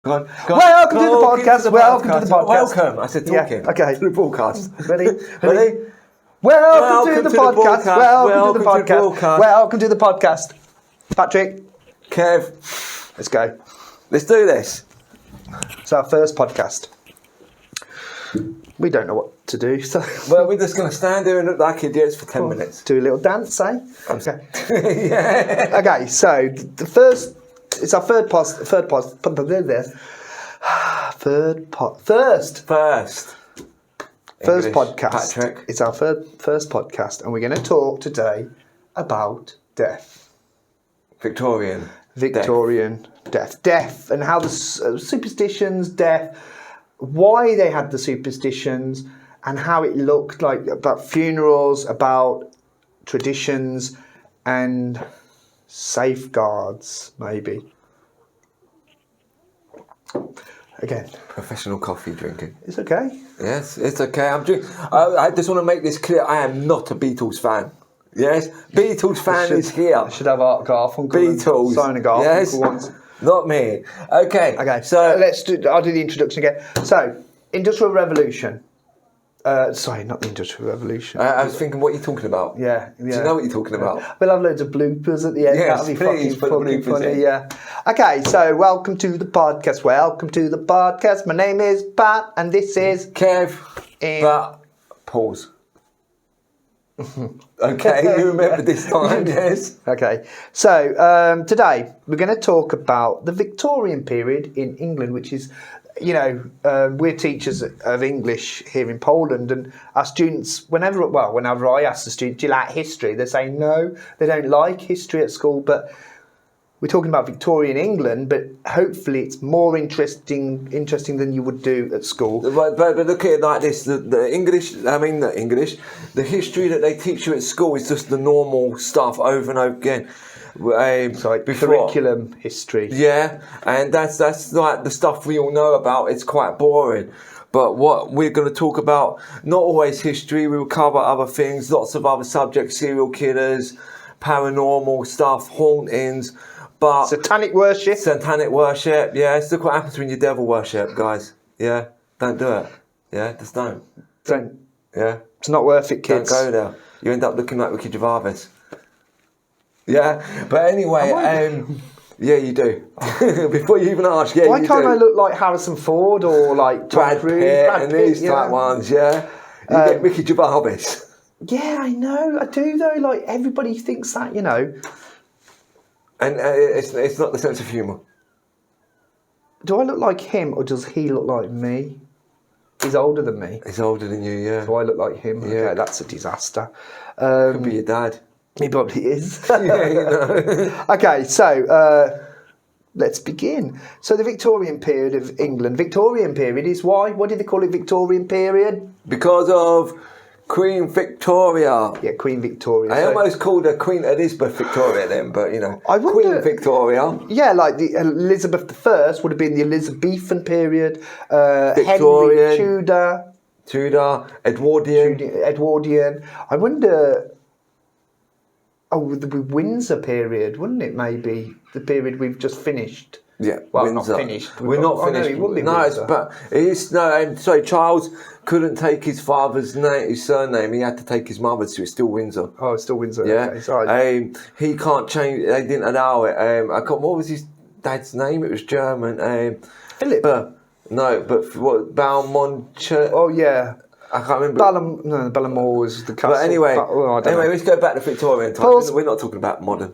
Go on. Welcome to the podcast. Welcome to the podcast. Welcome. I said talking. Yeah, okay. To the broadcast. Ready? Ready? Welcome to the podcast. Welcome to the podcast. broadcast. Welcome to the podcast. Patrick, Kev, let's go. let's do this. It's our first podcast. We don't know what to do, so Well, we're just going to stand here and look like idiots for 10 minutes. do a little dance, eh? Okay. Yeah. Okay, so the first, it's our first First. English, podcast. Patrick. It's our first podcast, and we're going to talk today about death. Victorian. Death, and how the superstitions, death, why they had the superstitions, and how it looked like, about funerals, about traditions, and safeguards, maybe. Again, Professional coffee drinking. it's okay. Yes, it's okay. I just want to make this clear. I am not a Beatles fan. Yes, Beatles fan is here. I should have Art Garfunkel. Beatles. Simon Garfunkel Yes, once. not me. Okay. Okay, So I'll do the introduction again. So, Industrial Revolution. Sorry, not the Industrial Revolution. I was thinking, what are you talking about? Yeah. Do you know what you're talking about? We'll have loads of bloopers at the end. Yes, That'll be please put fucking bloopers funny. in. Yeah. Okay, so welcome to the podcast. Welcome to the podcast. My name is Pat, and this is Kev, but pause. Okay, you remember this time, yes? Okay. So today we're going to talk about the Victorian period in England, which is, we're teachers of English here in Poland, and our students, whenever I ask the students, do you like history? They say no, they don't like history at school, but we're talking about Victorian England, but hopefully it's more interesting than you would do at school. But look at it like this: the history that they teach you at school is just the normal stuff over and over again. Curriculum history. Yeah, and that's like the stuff we all know about. It's quite boring. But what we're going to talk about, not always history. We will cover other things, lots of other subjects: serial killers, paranormal stuff, hauntings. But Satanic worship. Yes. Look what happens when you devil worship, guys. Yeah, don't do it. Yeah, just don't. Don't. Yeah, It's not worth it, kids. don't go there. You end up looking like Ricky Gervais. Yeah, but anyway, yeah, you do. Before you even ask, yeah, Why you can't do. I look like Harrison Ford or like Tom Brad Cruise? Pitt Brad and Pitt, these type ones, yeah. You get Ricky Gervais. Yeah, I know. I do though. Like everybody thinks that, And it's not the sense of humour. Do I look like him or does he look like me? He's older than me. He's older than you, yeah. Do I look like him? Yeah. Okay, that's a disaster. Could be your dad. He probably is. Yeah, Okay, so let's begin. So the Victorian period of England. Victorian period is why? What did they call it? Victorian period? Because of Queen Victoria. Yeah, Queen Victoria. I So- almost called her Queen Elizabeth Victoria then, but I wonder- Queen Victoria. Yeah, like the Elizabeth I would have been the Elizabethan period. Victorian. Henry Tudor, Edwardian. Edwardian. I wonder. Oh, the Windsor period, wouldn't it? Maybe the period we've just finished. Yeah, Well, Windsor. not finished. We're not Oh, no, finished. it wouldn't be No, Windsor. sorry, Charles couldn't take his father's name, his surname. He had to take his mother's, so it's still Windsor. Oh, it's still Windsor. Yeah, Okay, sorry. he can't change. They didn't allow it. What was his dad's name? It was German. Philip. Balmont. Oh yeah. I can't remember. Ballamore was the castle. But anyway, I don't know. let's go back to Victorian times. Pause. We're not talking about modern.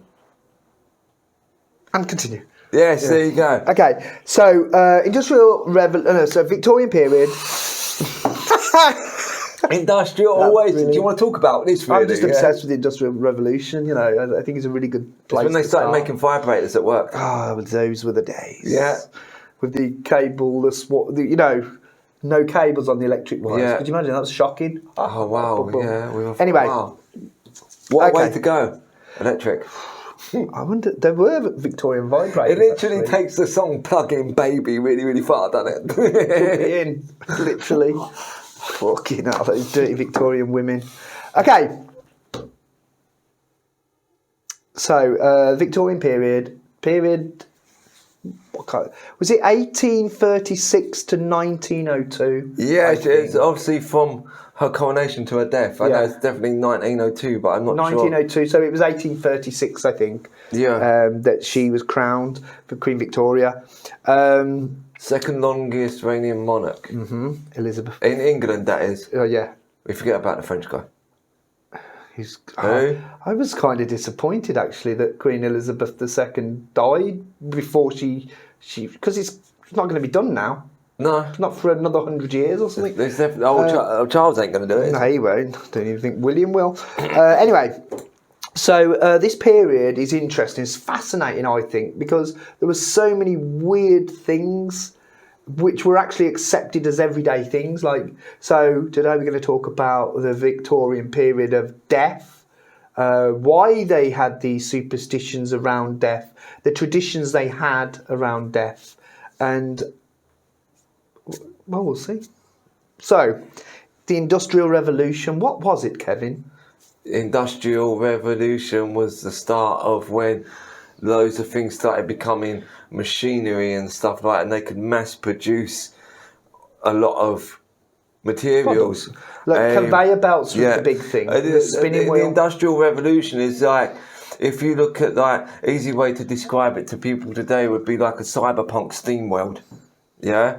And continue. Yes, there you go. Okay, so so Victorian period. Industrial That's always. really- Do you want to talk about this? Really? I'm just obsessed with the Industrial Revolution. I think it's a really good place. When they to started start. making vibrators at work. Those were the days. Yeah. With the cable, no cables on the electric wires. Yeah. Could you imagine? That was shocking. Oh wow! Yeah. Anyway. Wow. What a way Okay. to go! Electric. I wonder. There were Victorian vibrators. It literally actually. takes the song "Plug In Baby" really, really far, doesn't Put it? it in, literally. Fucking hell, those dirty Victorian women. Okay. So, Victorian period was it 1836 to 1902? Yeah, it's obviously from her coronation to her death. I know it's definitely 1902, but I'm not 1902, so it was 1836, I think. Yeah. That she was crowned for Queen Victoria. Second longest reigning monarch. Elizabeth. In England, that is. Oh, yeah. We forget about the French guy. I was kind of disappointed, actually, that Queen Elizabeth II died before she because it's not going to be done now. No. Not for another 100 years or something. Charles ain't going to do it. No, he won't. Don't even think William will. Anyway, so this period is interesting. It's fascinating, I think, because there were so many weird things which were actually accepted as everyday things. So today we're going to talk about the Victorian period of death, why they had these superstitions around death, the traditions they had around death, and well, we'll see. So, the Industrial Revolution, what was it, Kevin? Industrial Revolution was the start of when loads of things started becoming machinery and stuff like that, and they could mass produce a lot of materials. Conveyor belts was the big thing. The spinning wheel. The Industrial Revolution is like, if you look at easy way to describe it to people today would be like a cyberpunk steam world. Yeah?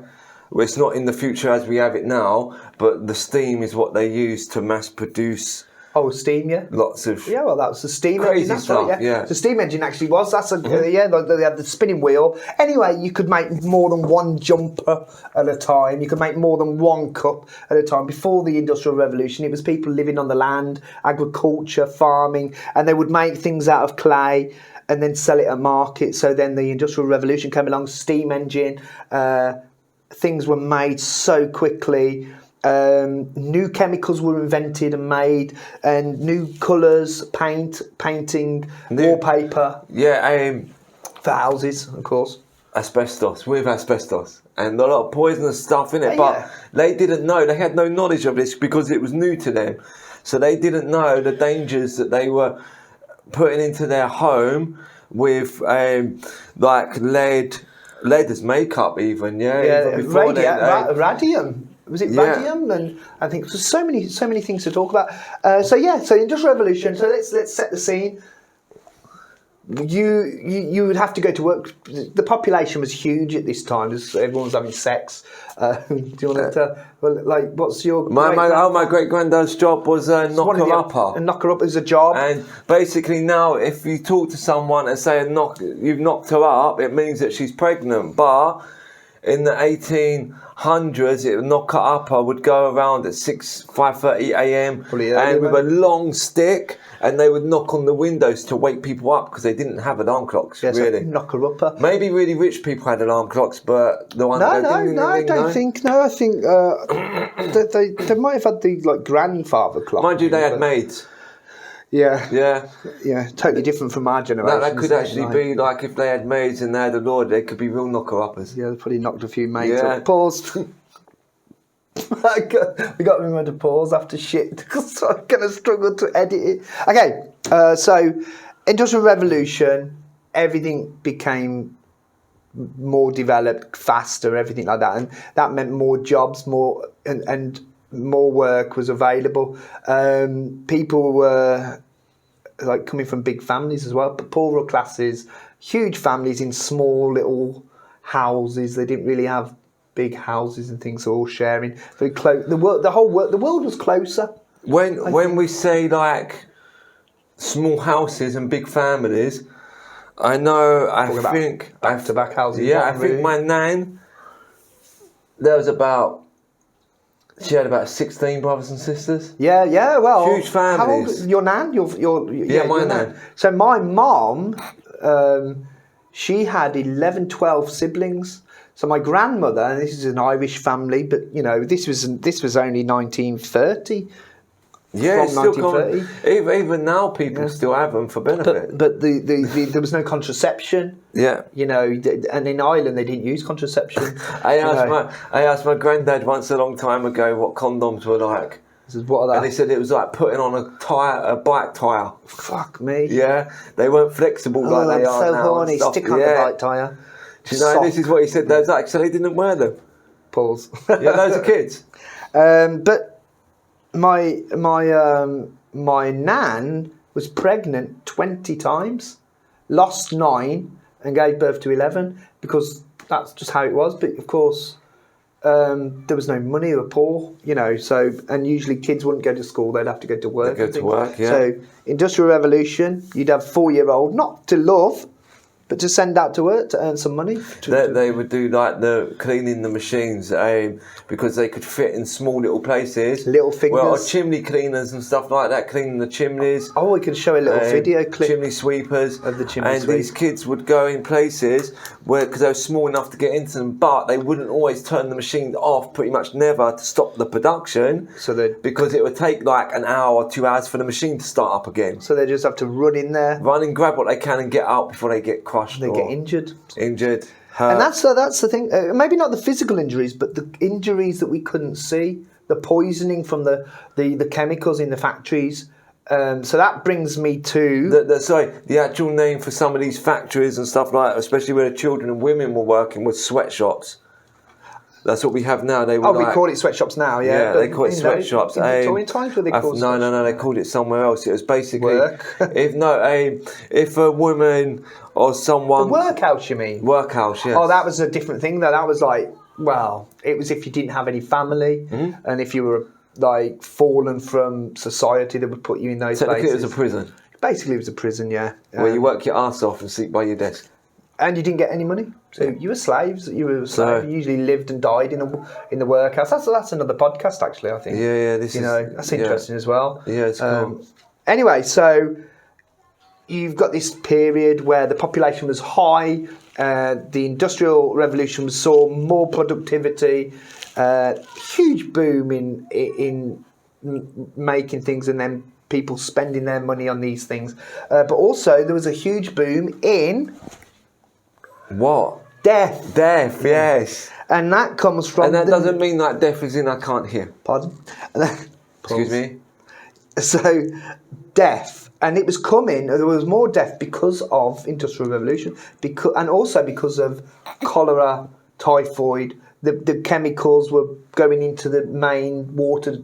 It's not in the future as we have it now, but the steam is what they use to mass produce. Oh, steam, yeah. Lots of that was the steam crazy engine. That's stuff. right, yeah. The steam engine actually was. That's they had the spinning wheel. Anyway, you could make more than one jumper at a time. You could make more than one cup at a time. Before the Industrial Revolution, it was people living on the land, agriculture, farming, and they would make things out of clay and then sell it at market. So then the Industrial Revolution came along, steam engine. Things were made so quickly. New chemicals were invented and made, and new colours, painting, wallpaper. Yeah, for houses, of course. Asbestos, and a lot of poisonous stuff in it. But they didn't know. They had no knowledge of this because it was new to them. So they didn't know the dangers that they were putting into their home with like lead as makeup, even. Radium. Was it radium? And I think there's so many things to talk about. So Industrial Revolution. So let's set the scene. You would have to go to work. The population was huge at this time. Everyone was having sex. Do you want to what's your my great granddad's job was a knocker-upper. A knocker-upper is a job. And basically now, if you talk to someone and say you've knocked her up, it means that she's pregnant. But in the 1800s, a knocker-upper would go around at 5:30 a.m. and with a long stick, and they would knock on the windows to wake people up because they didn't have alarm clocks. Really, so knocker-upper. Maybe really rich people had alarm clocks, but the ones I think they might have had the grandfather clock. Mind you, they had maids. Yeah. Totally different from our generation. That could actually be like if they had maids and they had a lord, they could be real knocker-uppers. Yeah, they probably knocked a few maids up. Pause. we got to remember to pause after shit because I'm going to struggle to edit it. Okay, so Industrial Revolution, everything became more developed, faster, everything like that, and that meant more jobs, more and more work was available. People were coming from big families as well, but poorer classes, huge families in small little houses. They didn't really have big houses and things, all sharing. Very close. The world was closer. When we say small houses and big families, I think back-to-back houses. Yeah, I think my nan, she had about 16 brothers and sisters. Yeah, well, huge families. How old? Your nan? My nan. So my mom, she had 11, 12 siblings. So my grandmother, and this is an Irish family, but this was only 1930. Yeah, it's still common. Even now, people still have them for benefit. But there was no contraception. Yeah. And in Ireland they didn't use contraception. I asked my granddad once a long time ago what condoms were like. He says, what are they? And he said it was like putting on a bike tyre. Fuck me. Yeah, they weren't flexible like they are so now. Horny. Stick on the bike tyre. Do you know, this is what he said. Those actually didn't wear them. Pause. Yeah, those are kids. But my nan was pregnant 20 times, lost 9, and gave birth to 11 because that's just how it was. But of course, there was no money. They were poor, you know. So, and usually kids wouldn't go to school; they'd have to go to work. They'd go to work, yeah. So, Industrial Revolution, you'd have 4-year-old, not to love, but to send out to work to earn some money. They would do like the cleaning the machines because they could fit in small little places. Little fingers. Well, chimney cleaners and stuff like that, cleaning the chimneys. Oh, we can show a little video clip. Chimney sweepers. Of the chimney And sweep. these kids would go in places where, because they were small enough to get into them, but they wouldn't always turn the machine off, pretty much never, to stop the production. Because it would take like an hour or 2 hours for the machine to start up again. So they just have to run in there. Run and grab what they can and get out before they get crushed. They get injured. Hurt. And that's the thing. Maybe not the physical injuries, but the injuries that we couldn't see. The poisoning from the chemicals in the factories. So that brings me to... the actual name for some of these factories and stuff like that, especially where the children and women were working, was sweatshops. That's what we have now. We call it sweatshops now, yeah. Yeah, they call it sweatshops. In Victorian times, were they called No, they called it somewhere else. It was basically... Work. if a woman or someone... The workhouse, you mean? Workhouse, yes. Oh, that was a different thing, though. That was like, well, it was if you didn't have any family, and if you were, like, fallen from society, they would put you in those Technically, places. it was a prison. Basically, it was a prison, yeah. Where you work your ass off and sleep by your desk. And you didn't get any money, so you were slaves. You usually lived and died in the workhouse. That's another podcast, actually. I think. Yeah. That's interesting as well. Yeah, it's cool. Anyway, so you've got this period where the population was high. The Industrial Revolution saw more productivity, huge boom in making things, and then people spending their money on these things. But also there was a huge boom in. What? Death, yes. And that comes from... And that doesn't mean that death is in I can't hear. Pardon? Excuse me? So, death. And it was coming, there was more death because of Industrial Revolution, and also because of cholera, typhoid. The chemicals were going into the main water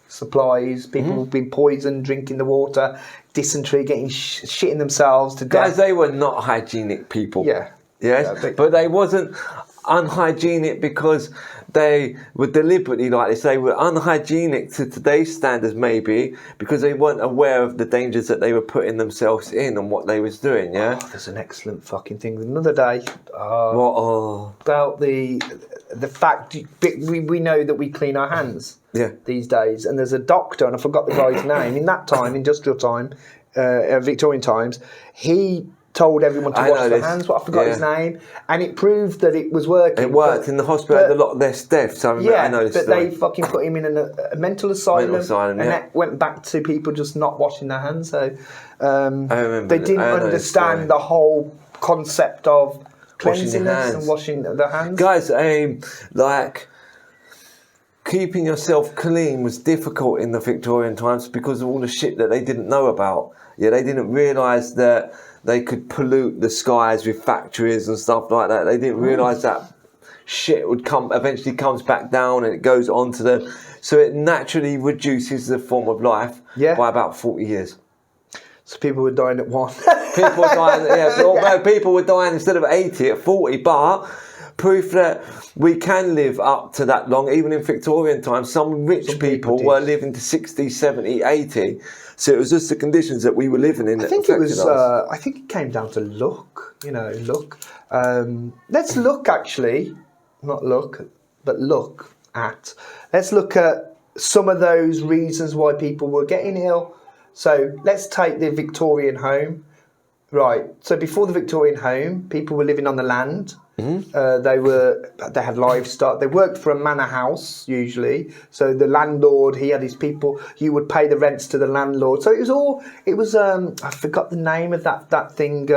supplies. People were being poisoned, drinking the water, dysentery, getting shitting themselves to death. Guys, they were not hygienic people. Yeah. Yes, Yeah, but they wasn't unhygienic because they were deliberately like this. They were unhygienic to today's standards, maybe, because they weren't aware of the dangers that they were putting themselves in and what they was doing, yeah? Oh, there's an excellent fucking thing. Another day. What? About the fact we know that we clean our hands these days, and there's a doctor, and I forgot the guy's name. In that time, industrial time, Victorian times, he told everyone to wash their hands, but I forgot his name, and it proved that it was working. It worked. In the hospital, had a lot less deaths. I know this but story. they fucking put him in a mental asylum, and that went back to people just not washing their hands. So they didn't understand the whole concept of cleanliness and washing the hands. Guys, like keeping yourself clean was difficult in the Victorian times because of all the shit that they didn't know about. Yeah, they didn't realise that they could pollute the skies with factories and stuff like that. They didn't realise that shit would eventually comes back down and it goes on to them. So it naturally reduces the form of life by about 40 years. So people were dying at 1. People were dying, people were dying instead of 80 at 40, but proof that we can live up to that long, even in Victorian times. Some rich people were living to 60, 70, 80. So it was just the conditions that we were living in. I think it was. I think it came down to luck. Luck. Let's look actually, not look, but look at. Let's look at some of those reasons why people were getting ill. So let's take the Victorian home. Right. So before the Victorian home, people were living on the land. They had livestock. They worked for a manor house usually. So the landlord, he had his people. You would pay the rents to the landlord. So it was. I forgot the name of that thing.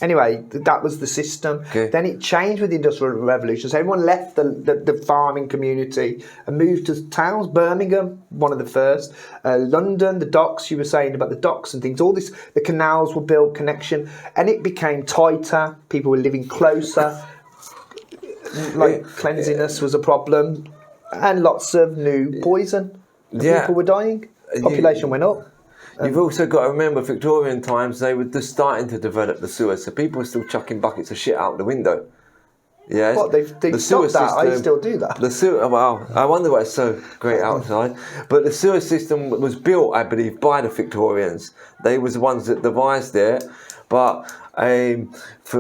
Anyway, that was the system. Okay. Then it changed with the Industrial Revolution. So everyone left the farming community and moved to towns. Birmingham, one of the first. London, the docks, you were saying about the docks and things. All this, the canals were built, connection. And it became tighter. People were living closer. Like cleanliness was a problem. And lots of new poison. And people were dying. Population went up. You've also got to remember, Victorian times, they were just starting to develop the sewer, so people were still chucking buckets of shit out the window. Yes. What, they've stopped that? I still do that. The sewer, well, I wonder why it's so great outside. But the sewer system was built, I believe, by the Victorians. They was the ones that devised it. But if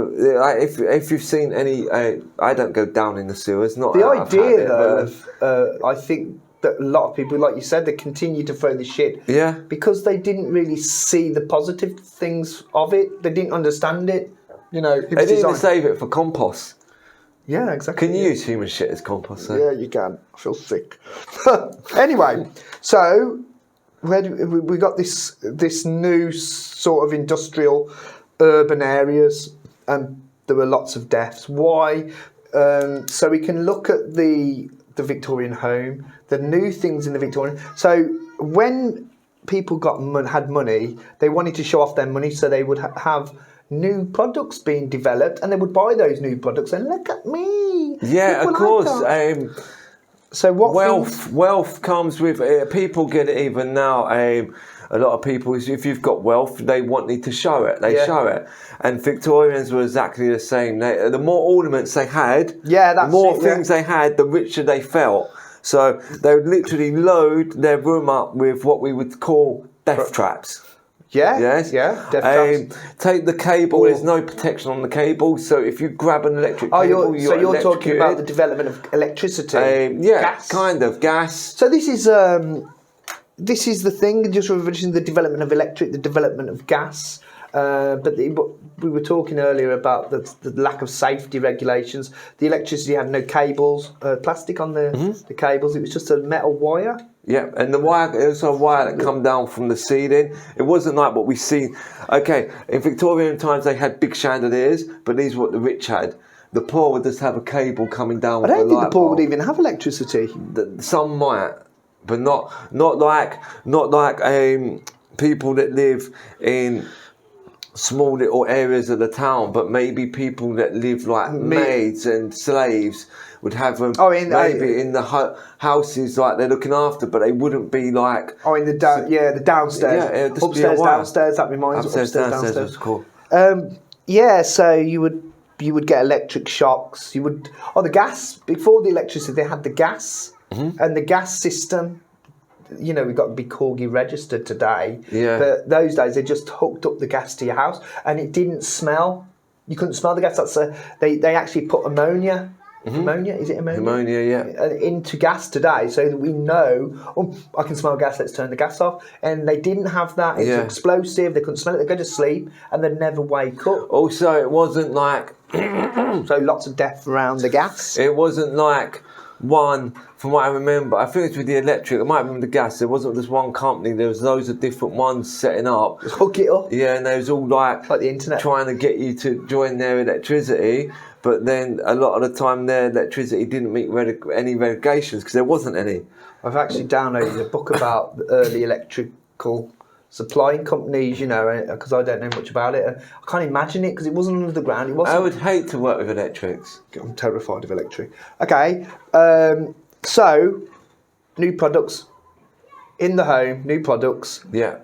you've seen any, I don't go down in the sewers. Not the idea, though, I think that a lot of people, like you said, they continue to throw the shit. Yeah. Because they didn't really see the positive things of it. They didn't understand it. You know, they didn't even save it for compost. Yeah, exactly. Can you use human shit as compost? Yeah, you can. I feel sick. Anyway, so we got this new sort of industrial urban areas, and there were lots of deaths. Why? So we can look at the Victorian home, the new things in the Victorian. So when people had money, they wanted to show off their money, so they would have new products being developed, and they would buy those new products and look at me. Yeah, of course. So what wealth comes with people get it even now. A lot of people, if you've got wealth, they want you to show it. They show it, and Victorians were exactly the same. The more ornaments they had, the more things they had, the richer they felt. So they would literally load their room up with what we would call death traps. Yeah. Yes. Yeah. Death traps. Take the cable. There's no protection on the cable, so if you grab an electric cable, you're talking about the development of electricity. Gas. Kind of gas. So this is the thing. Just revision the development of the development of gas. But we were talking earlier about the lack of safety regulations. The electricity had no cables, plastic on the cables. It was just a metal wire. Yeah, and the wire, it was a wire that come down from the ceiling. It wasn't like what we see. Okay, in Victorian times they had big chandeliers, but these were what the rich had. The poor would just have a cable coming down. I don't think the poor would even have electricity. Some might, but not like people that live in small little areas of the town, but maybe people that live like maids and slaves would have them in the houses like they're looking after, but they wouldn't be like the downstairs, upstairs, downstairs. That reminds me. Upstairs, downstairs was cool. So you would get electric shocks. You would the gas before the electricity. They had the gas and the gas system. You know, we've got to be Corgi registered today. Yeah. But those days they just hooked up the gas to your house, and it didn't smell. You couldn't smell the gas. They actually put ammonia. Ammonia, is it ammonia? Ammonia, yeah. Into gas today, so that we know. I can smell gas. Let's turn the gas off. And they didn't have that. It's explosive. They couldn't smell it. They go to sleep and they'd never wake up. Also, it wasn't like so lots of death around the gas. It wasn't like one. From what I remember, I think it's with the electric. I might remember the gas. There wasn't just one company. There was loads of different ones setting up. Just hook it up. Yeah, and they was all like the internet, trying to get you to join their electricity. But then a lot of the time their electricity didn't meet any regulations because there wasn't any. I've actually downloaded a book about the early electrical supplying companies, you know, because I don't know much about it. I can't imagine it because it wasn't under the ground. It wasn't. I would hate to work with electrics. I'm terrified of electric. Okay, so new products in the home, new products. Yeah.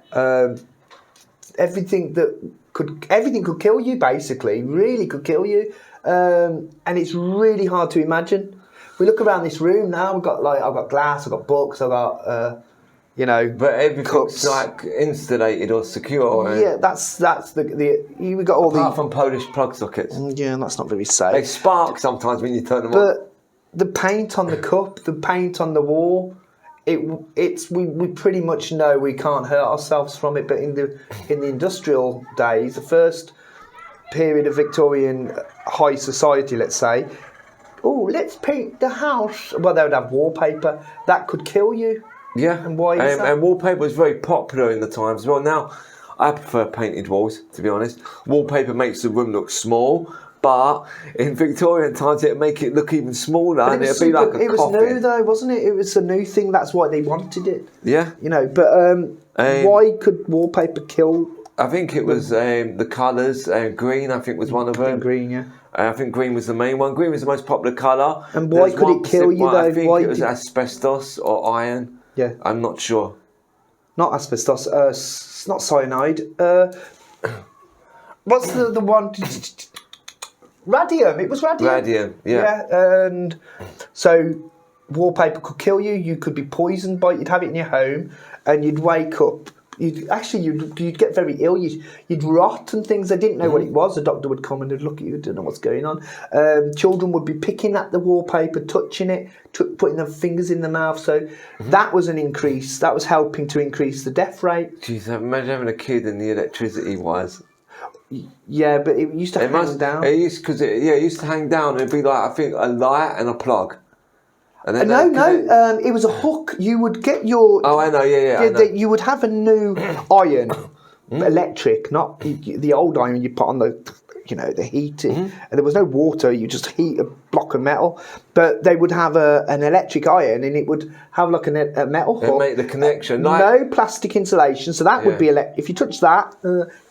Everything could kill you. Basically, really could kill you. And it's really hard to imagine. We look around this room now. I've got glass. I've got books. I've got But everything's like insulated or secure. Yeah, that's we got all apart from Polish plug sockets. Yeah, that's not very safe. They spark sometimes when you turn them on. But the paint on the cup, the paint on the wall, we pretty much know we can't hurt ourselves from it. But in the industrial days, the first period of Victorian high society, let's say, let's paint the house. Well, they would have wallpaper that could kill you. Yeah, and why is that? And wallpaper was very popular in the times as well. Now, I prefer painted walls, to be honest. Wallpaper makes the room look small, but in Victorian times it'd make it look even smaller, and it'd be like a coffin. It was new though, wasn't it? It was a new thing. That's why they wanted it. Yeah. You know, but why could wallpaper kill? I think it was the colours. Green, I think, was one of them. Green, yeah. I think green was the main one. Green was the most popular colour. And why could it kill you though? I think it was asbestos or iron. Yeah. I'm not sure. Not asbestos. It's not cyanide. What's the one? Radium. It was radium. Radium, yeah. And so wallpaper could kill you. You could be poisoned by it. You'd have it in your home, and you'd wake up. You'd get very ill. You'd rot and things. They didn't know what it was. The doctor would come and they'd look at you. Didn't know what's going on. Children would be picking at the wallpaper, touching it, putting their fingers in their mouth. So that was an increase. That was helping to increase the death rate. Jeez, imagine having a kid and the electricity was. Yeah, but it used to hang down. It used to hang down. It'd be like, I think, a light and a plug. And then it was a hook. You would get your. Oh, I know. Yeah. You would have a new iron, electric, not the old iron you put on the heating. And there was no water. You just heat a block of metal. But they would have an electric iron, and it would have like a metal hook. And make the connection. No plastic insulation, so that would be if you touch that,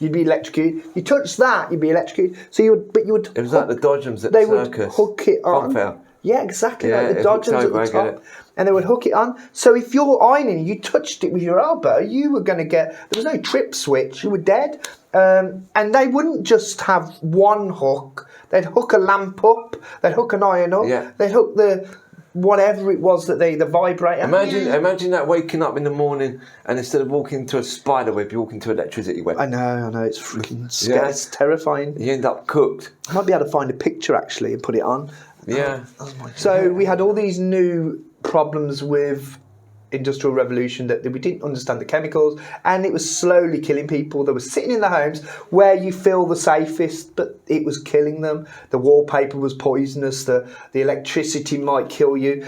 you'd be electrocuted. You touch that, you'd be electrocuted. So you would. It was like the Dodgems at the circus. They would hook it on. Funfair. Yeah, exactly. Yeah, like the Dodgers at the top. And they would hook it on. So if you're ironing, you touched it with your elbow, you were going to get. There was no trip switch. You were dead. And they wouldn't just have one hook. They'd hook a lamp up. They'd hook an iron up. Yeah. They'd hook the whatever it was that the vibrator. Imagine that waking up in the morning and instead of walking to a spider web, you walk into an electricity web. I know. It's freaking scary. It's terrifying. You end up cooked. I might be able to find a picture actually and put it on. Yeah. So we had all these new problems with Industrial Revolution that we didn't understand the chemicals, and it was slowly killing people that were sitting in their homes where you feel the safest, but it was killing them. The wallpaper was poisonous. The electricity might kill you.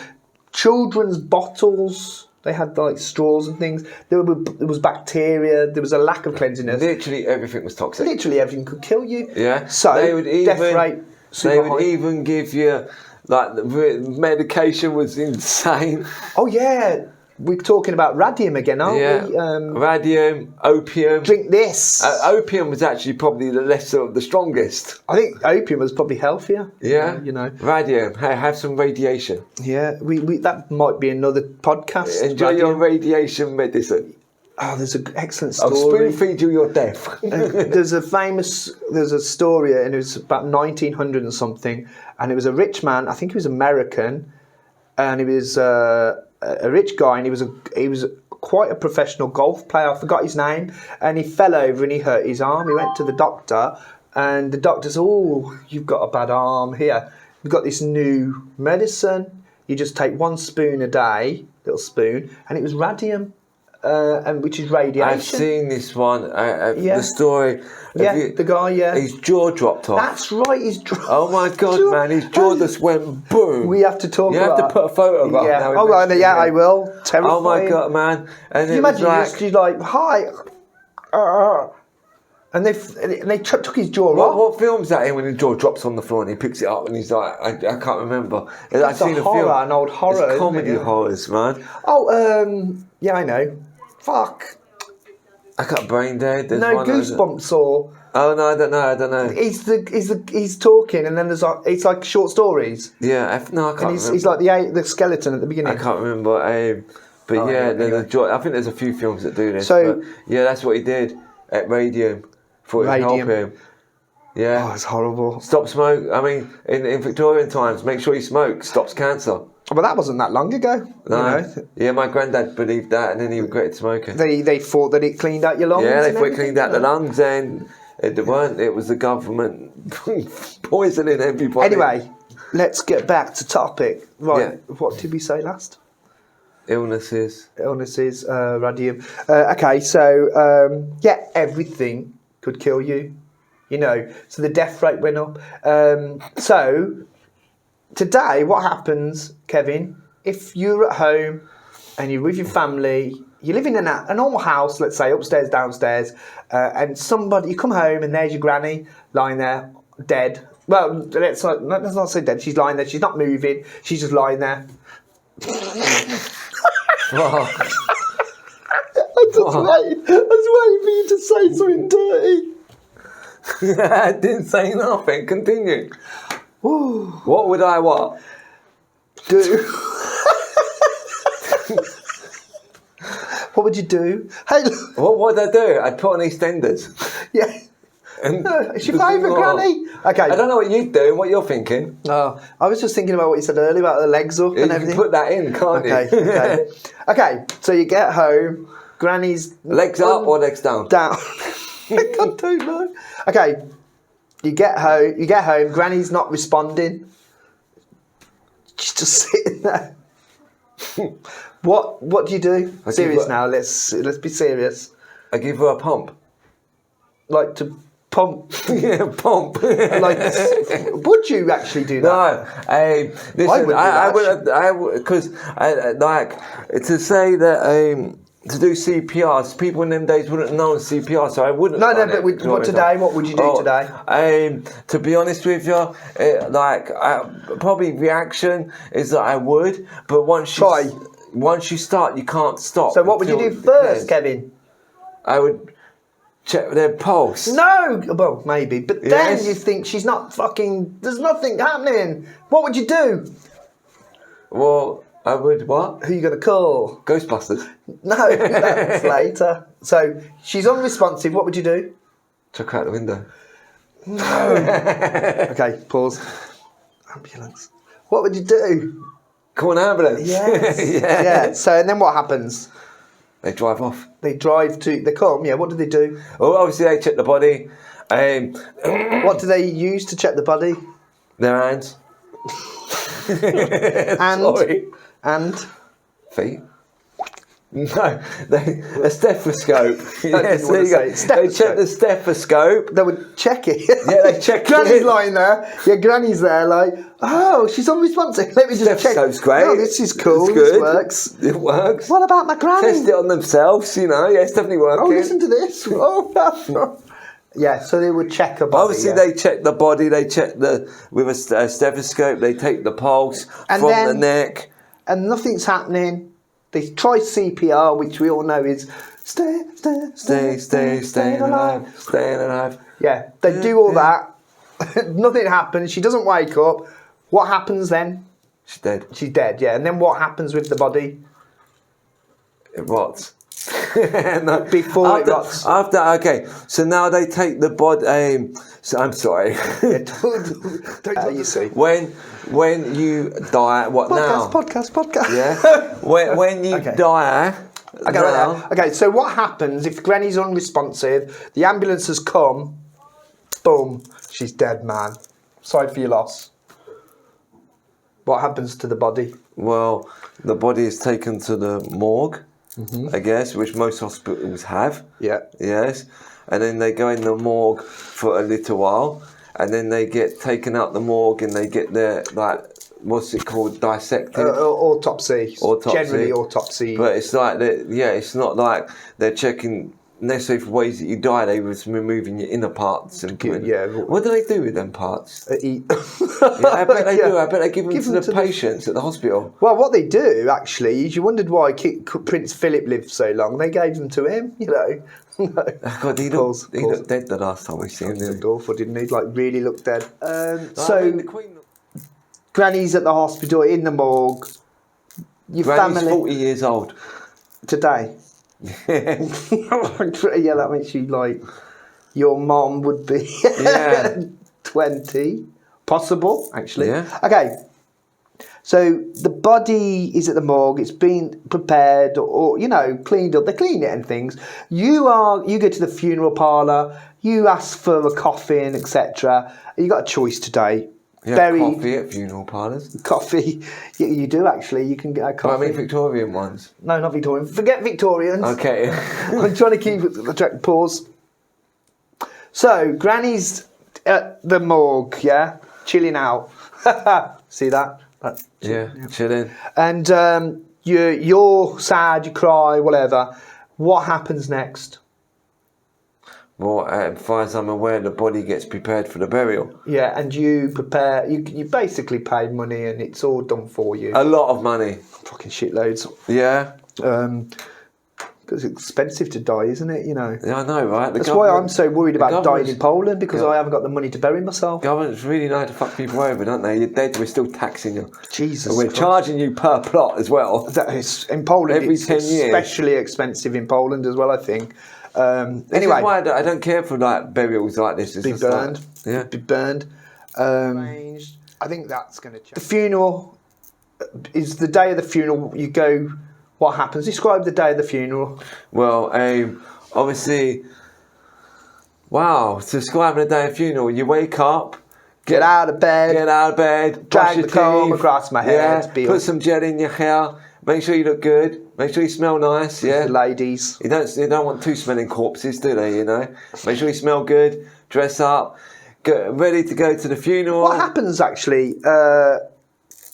Children's bottles. They had like straws and things. There was bacteria. There was a lack of cleanliness. Literally everything was toxic. Literally everything could kill you. Yeah. So death rate. They would even give you, like, the medication was insane. Oh, yeah. We're talking about radium again, aren't we? Radium, opium. Drink this. Opium was actually probably the lesser of the strongest. I think opium was probably healthier. Yeah. Radium. Hey, have some radiation. Yeah. We that might be another podcast. Enjoy your radiation medicine. Oh, there's an excellent story. I'll spoon feed you your death. There's a story, and it was about 1900 and something, and it was a rich man. I think he was American, and he was a rich guy, and he was quite a professional golf player. I forgot his name, and he fell over and he hurt his arm. He went to the doctor, and the doctor said, "Oh, you've got a bad arm here. We've got this new medicine. You just take 1 spoon a day, little spoon," and it was radium. And which is radiation. I've seen this one. The story. The guy. Yeah, his jaw dropped off. That's right. His jaw. Oh my god, man! His jaw just went boom. We have to talk. You have to put a photo up. Yeah. Now I will. Terrifying. Oh my god, man! And can you imagine you're like, hi, and they took his jaw off. What film's that in when his jaw drops on the floor and he picks it up and he's like, I can't remember. It's an old horror. It's comedy horrors, man. Oh, yeah, I know. Fuck. I got brain dead. There's no, Goosebumps or. Oh no, I don't know. He's talking, and then it's like short stories. Yeah, I can't remember. He's like the skeleton at the beginning. I can't remember. But anyway. I think there's a few films that do this. So but yeah, that's what he did at Radium. Thought it would help him. Yeah. Oh, it's horrible. Stop smoke. I mean, in Victorian times, make sure you smoke. Stops cancer. But that wasn't that long ago. No. Yeah, my granddad believed that, and then he regretted smoking. They thought that it cleaned out your lungs. Yeah, they thought it cleaned out the lungs, and it weren't. It was the government poisoning everybody. Anyway, let's get back to topic. Right, What did we say last? Illnesses, radium. Okay, so everything could kill you. So the death rate went up. So today, what happens, Kevin, if you're at home and you're with your family, you live in a normal house, let's say upstairs, downstairs, and you come home and there's your granny lying there dead. Well, let's not say dead. She's lying there. She's not moving. She's just lying there. Wow. I was waiting for you to say something dirty. I didn't say nothing. Continue. Ooh. What would I what? Do? What would you do? Hey, What would I do? I'd put on EastEnders. yeah. And It's your favourite granny. Okay. I don't know what you'd do and what you're thinking. Oh, I was just thinking about what you said earlier about the legs up You and can everything. put that in, can't Okay, you? okay. Okay, so you get home, granny's... Legs up or legs down? Down. I don't know. Okay, you get home, granny's not responding. She's just sitting there. What do you do? Serious now, let's be serious. I give her a pump. Like to pump... Yeah, pump. Like, would you actually do that? No, listen, I would, because like to say that to do CPR, people in them days wouldn't know CPR, so I wouldn't. No, but what today? What would you do today? To be honest with you, probably reaction is that I would, but once you start, you can't stop. So what would you do first, Kevin? I would check their pulse. No, well, maybe, but then Yes. you think she's not fucking. There's nothing happening. What would you do? Well, I would what? Who are you going to call? Ghostbusters. No, that's later. So she's unresponsive. What would you do? Chuck her out the window. Okay, pause. Ambulance. What would you do? Call an ambulance. Yes. Yeah. So and then what happens? They drive off. They come. Yeah. What do they do? Well, obviously they check the body. What do they use to check the body? Their hands. Sorry. And Feet. No, a stethoscope. Yes, want there to you go. say They check the stethoscope. they would check it. Yeah, they check Granny's it. lying there. Yeah, Granny's there. Like, oh, she's unresponsive. Let me just check. Stethoscope's great. Oh, this is cool. It's This good. works. It works. What about my granny? Test it on themselves, you know. Yeah, it's definitely working. Oh, listen to this. Oh, no. Yeah, so they would check a body. Obviously, they check the body. They check with a stethoscope. They take the pulse And from then- the neck. and nothing's happening. They try CPR, which we all know is staying alive. Staying alive. Yeah, they do all that. Nothing happens. She doesn't wake up. What happens then? She's dead. She's dead, yeah. And then what happens with the body? It rots. No. Before it rots. Okay, so now they take the body. So I'm sorry. Yeah, don't you see. When you die, what now? Podcast. Yeah. When you Okay. die. Okay, so what happens if Granny's unresponsive, the ambulance has come, boom, she's dead, man. Sorry for your loss. What happens to the body? Well, the body is taken to the morgue, I guess, which most hospitals have. Yeah. Yes. And then they go in the morgue for a little while, and then they get taken out the morgue and they get their, like, what's it called, dissected? Autopsy. Autopsy. Generally autopsy. But it's like, it's not like they're checking necessarily for ways that you die, they was removing your inner parts. And Yeah. what do they do with them parts? Eat. Yeah, I bet they do. I bet they give them Give to them the to the- patients at the hospital. Well, what they do, actually, is you wondered why Prince Philip lived so long. They gave them to him, you know. No. Oh, God, he Pause. looked dead the last time we seen him. Looked awful, didn't he? Like, really looked dead. I So, mean, the Queen, Granny's at the hospital, in the morgue. Your Granny's family... 40 years old. Today. Yeah, that makes you like... Your mom would be Yeah. 20. Possible, actually. Yeah. Okay. So the body is at the morgue. It's been prepared or you know, cleaned up. They clean it and things. You go to the funeral parlour. You ask for a coffin, etc. You got a choice today. Yeah, coffee at funeral parlours. Coffee. You do actually. You can get a coffee. I mean Victorian ones. No, not Victorian. Forget Victorians. Okay. I'm trying to keep it. Pause. So Granny's at the morgue. Yeah, chilling out. See that? Yeah, chilling. And you're sad, you cry, whatever. What happens next? Well, as far as I'm aware, the body gets prepared for the burial. Yeah, and you prepare. You basically pay money, and it's all done for you. A lot of money. Fucking shitloads. Yeah. Because it's expensive to die, isn't it? You know. Yeah, I know, right? That's why I'm so worried about dying in Poland, because I haven't got the money to bury myself. Governments really know how to fuck people over, don't they? You're dead, we're still taxing you. Jesus. And we're Christ. charging you per plot as well. That is, in Poland, Every it's 10 years. especially expensive in Poland as well, I think. This Anyway, is why I don't care for like burials like this. It's be just burned. Like, yeah. Be burned. I think that's going to change. The funeral is the day of the funeral. You go. What happens? Describe the day of the funeral. Well, obviously, wow. Describing the day of funeral, you wake up, Get out of bed. brush Drag your the comb teeth, across my head. yeah, put some gel in your hair. Make sure you look good. Make sure you smell nice. Yeah, The ladies. You don't want two smelling corpses, do they? You know. Make sure you smell good. Dress up. Get ready to go to the funeral. What happens actually?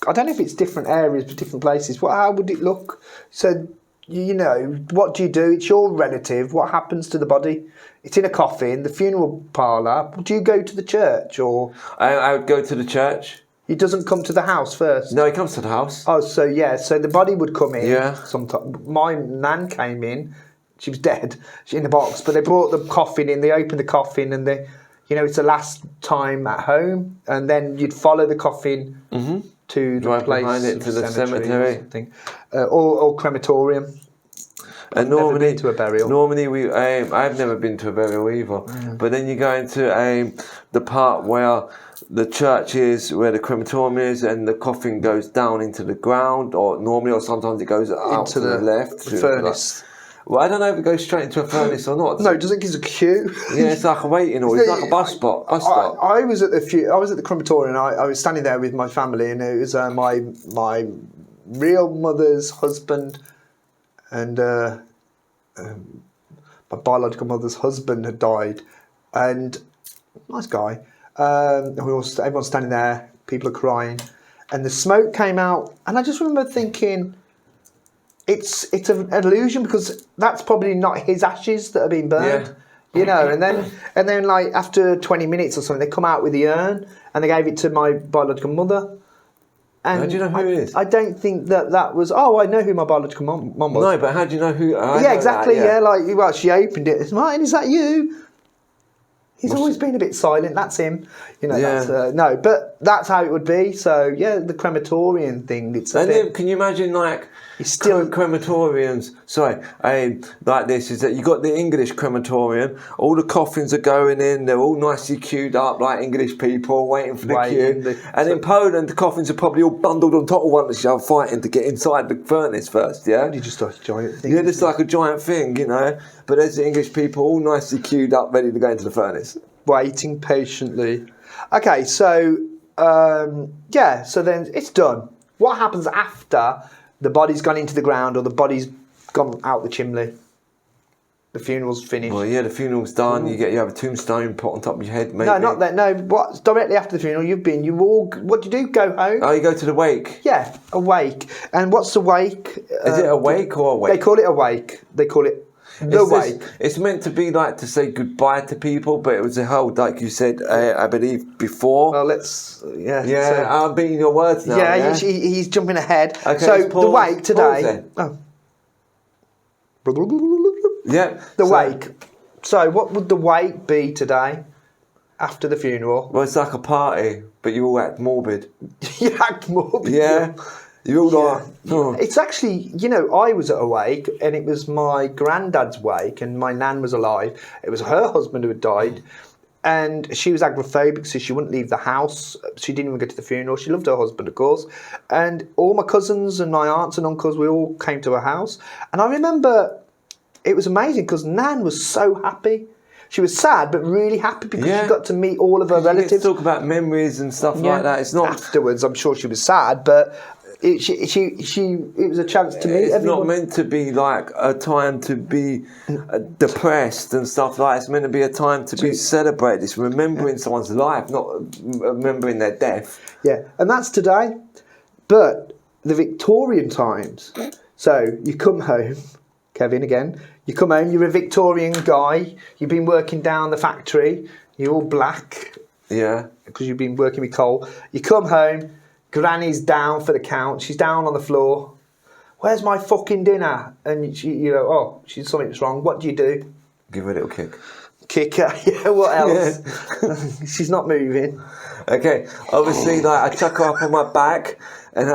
I don't know if it's different areas but different places. How would it look? So, you know, what do you do? It's your relative. What happens to the body? It's in a coffin. The funeral parlour. Do you go to the church or? I would go to the church. It doesn't come to the house first. No, he comes to the house. Oh, so yeah. So the body would come in. Yeah. Sometime. My nan came in. She was dead. She's in the box. But they brought the coffin in. They opened the coffin and they, you know, it's the last time at home. And then you'd follow the coffin to Drive the place behind it to the or cemetery. something. Or crematorium. And Never normally, been to a burial. Normally, I've never been to a burial either. But then you go into the part where the church is, where the crematorium is, and the coffin goes down into the ground, or normally, or sometimes it goes out Into to the left. the furnace. Well, I don't know if it goes straight into a furnace or not. No, it doesn't give us a queue. Yeah, it's like a waiting hall. It's like a bus stop. I was at the crematorium. I was standing there with my family, and it was my real mother's husband and my biological mother's husband had died, and nice guy. Everyone's standing there. People are crying, and the smoke came out, and I just remember thinking, it's an illusion because that's probably not his ashes that are being burned. Yeah. You know, and then like after 20 minutes or something, they come out with the urn and they gave it to my biological mother. And How do you know who it is? I don't think that was. Oh, I know who my biological mum was. No, but how do you know who? Yeah, exactly. Yeah, like well, she opened it. It's Martin. Is that you? He's always been a bit silent. That's him. You know. Yeah. That's, no, but that's how it would be. So yeah, the crematorium thing. It's a And bit, then, can you imagine like It's still- crematoriums? Sorry, like this is that you got the English crematorium. All the coffins are going in. They're all nicely queued up like English people waiting for the queue. And in Poland, the coffins are probably all bundled on top of one another, fighting to get inside the furnace first. Yeah. You just like a giant thing. Yeah, it's like a giant thing, you know. But there's the English people all nicely queued up, ready to go into the furnace. Waiting patiently. Okay, so yeah, so then it's done. What happens after the body's gone into the ground or the body's gone out the chimney? The funeral's finished. Well, yeah, the funeral's done. You have a tombstone put on top of your head, maybe. No, not that. No, what? Directly after the funeral, what do you do? Go home? Oh, you go to the wake. Yeah, a wake. And what's the wake? Is it a wake or a wake? They call it a wake. They call it the wake. It's meant to be like to say goodbye to people, but it was held, like you said, I believe, before. Well, let's. Yeah. Yeah, so- I'm beating your words now. yeah, he's jumping ahead. Okay, so let's pause. the wake today. Pause Oh. Yeah. The wake. So what would the wake be today after the funeral? Well, it's like a party, but you all act morbid. You act morbid. Yeah. You all like. Oh. It's actually, you know, I was at a wake and it was my granddad's wake and my nan was alive. It was her husband who had died and she was agoraphobic, so she wouldn't leave the house. She didn't even go to the funeral. She loved her husband, of course. And all my cousins and my aunts and uncles, we all came to her house. And I remember it was amazing because Nan was so happy. She was sad, but really happy because she got to meet all of her relatives. You get to talk about memories and stuff like that. It's not afterwards. I'm sure she was sad, but it was a chance to meet It's everyone. not meant to be like a time to be depressed and stuff like that. It's meant to be a time to be celebrated. It's remembering someone's life, not remembering their death. Yeah, and that's today. But the Victorian times. So you come home, Kevin again. You come home. You're a Victorian guy. You've been working down the factory. You're all black. Yeah. Because you've been working with coal. You come home. Granny's down for the count. She's down on the floor. Where's my fucking dinner? And you know, oh, something's wrong. What do you do? Give her a little kick. Kick her. Yeah. What else? She's not moving. Okay, obviously, like I chuck her up on my back and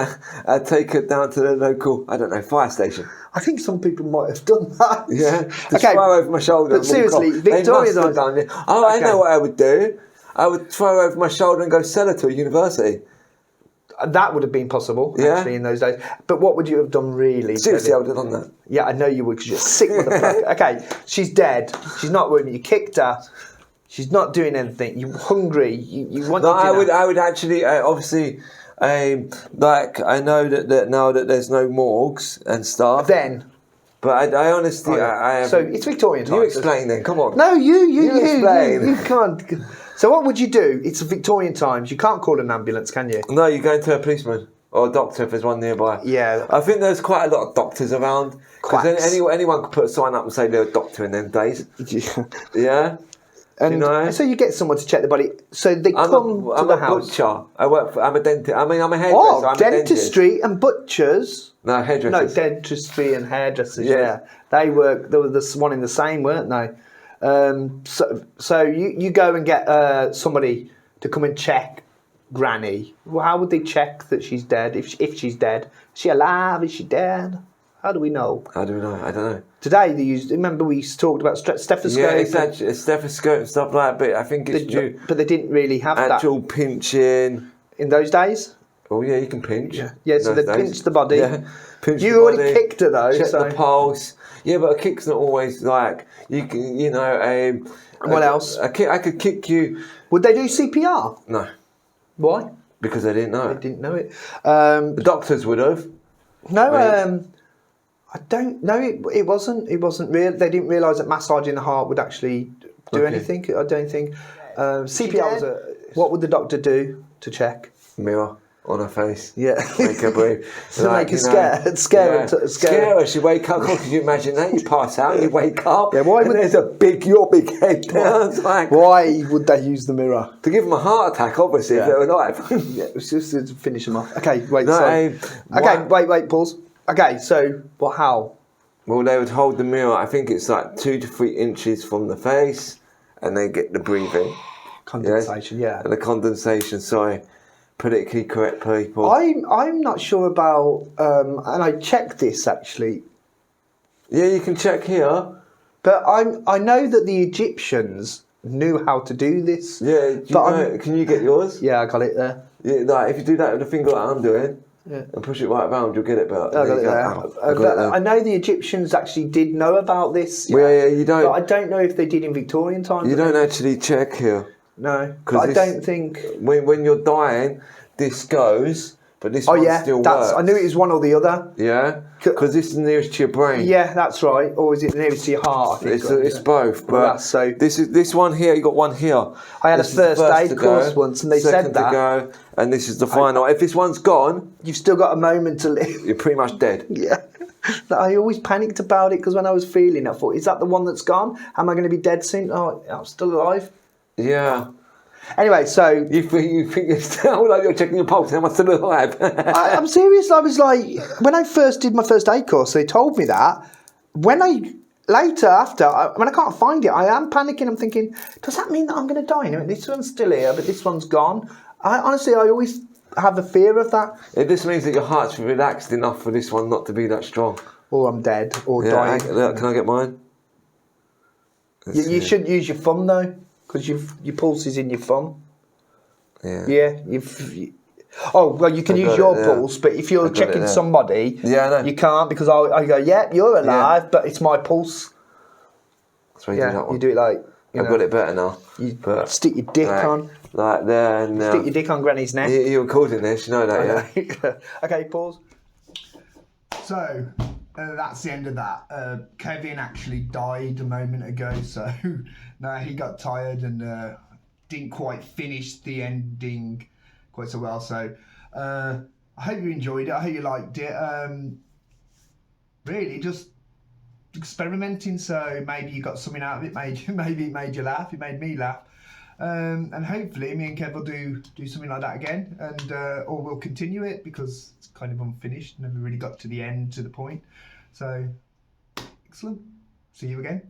I take her down to the local, I don't know, fire station. I think some people might have done that. Yeah, just throw her over my shoulder. But seriously, Victoria's have done it. Oh, okay. I know what I would do. I would throw her over my shoulder and go sell her to a university. That would have been possible, actually, in those days. But what would you have done, really? Seriously, I would have done that. Yeah, I know you would, because you're sick with the fuck. Okay, she's dead. She's not moving. You kicked her. She's not doing anything. You're hungry. You want. No, I would actually obviously, like I know that now that there's no morgues and stuff. Then. But I honestly, I have. So it's Victorian times. You explain then. Come on. No, you explain. You can't. So what would you do? It's Victorian times. You can't call an ambulance, can you? No, you go into a policeman or a doctor if there's one nearby. Yeah. I think there's quite a lot of doctors around. Because anyone could put a sign up and say they're a doctor in them days. Yeah. And you know? so you get someone to check the body. So they come to the house. Butcher. I'm a dentist. I'm a hairdresser. Oh, dentistry and butchers. No, hairdressers. No, dentistry and hairdressers. Yeah. They work. They were the one in the same, weren't they? So you go and get somebody to come and check Granny. Well, how would they check that she's dead? If she's dead, is she alive? Is she dead? How do we know? I don't know. Today they used. Remember we talked about stethoscope. Yeah, exactly. A stethoscope and stuff like that. But I think it's due. But they didn't really have actual that pinching in those days. Oh yeah, you can pinch. Yeah. So they pinched the body. Yeah, pinch you the already body, kicked her though. Check the pulse. Yeah, but a kick's not always like you can. You know, what else? A kick. I could kick you. Would they do CPR? No. Why? Because they didn't know. They didn't know it. The doctors would have. No. I don't know. It wasn't real. They didn't realise that massaging the heart would actually do anything. I don't think. CPR was what would the doctor do to check? Mirror on her face. Yeah. Make her breathe. To make her scared. Scare her. She wake up. Could you imagine that? You pass out. You wake up. Yeah. Why would there's your big head down? Like, why would they use the mirror? To give them a heart attack, obviously, if they're alive. Yeah. It was just to finish them off. Okay. Wait. No, wait. Pause. Okay, so how? Well, they would hold the mirror. I think it's like 2 to 3 inches from the face, and they get the breathing. Condensation, yeah. And the condensation. Sorry, politically correct people. I'm not sure about, and I checked this actually. Yeah, you can check here. But I know that the Egyptians knew how to do this. Yeah, can you get yours? Yeah, I got it there. Yeah, like if you do that with the finger like I'm doing. Yeah. And push it right around, you'll get it better. I got it there. I know the Egyptians actually did know about this. Yeah, you don't. But I don't know if they did in Victorian times. You don't actually check here. No, but I don't think. When you're dying, this goes, but this one still works. I knew it was one or the other. Yeah, because this is nearest to your brain. Yeah, that's right. Or is it nearest to your heart? I think it's both. But this one here. You got one here. I had a first aid course once, and they said that. To go, and this is the final. If this one's gone, you've still got a moment to live. You're pretty much dead. Yeah. I always panicked about it because when I was feeling, I thought, is that the one that's gone? Am I going to be dead soon? Oh, I'm still alive. Yeah. Anyway, so you think you're still like you're checking your pulse? Am I still alive? I'm serious. I was like, when I first did my first aid course, they told me that. When I can't find it, I am panicking. I'm thinking, does that mean that I'm going to die? No, this one's still here, but this one's gone. I always have a fear of that. It just means that your heart's relaxed enough for this one not to be that strong. Or I'm dead, or dying. Can I get mine? You should use your thumb though, because your pulse is in your thumb. Yeah. Yeah. You can use your pulse, but if you're checking somebody, you can't because I go, you're alive, but it's my pulse. That's why you do that one. You do it like. I've got it better now. You stick your dick on. Like there and stick your dick on Granny's neck. You're recording this, you know that, yeah? Okay, pause. So, that's the end of that. Kevin actually died a moment ago, so no, he got tired and didn't quite finish the ending quite so well. So, I hope you enjoyed it. I hope you liked it. Really, just experimenting. So maybe you got something out of it. Maybe it made you laugh. It made me laugh. And hopefully, me and Kev will do something like that again, and or we'll continue it because it's kind of unfinished. Never really got to the end, to the point. So, excellent. See you again.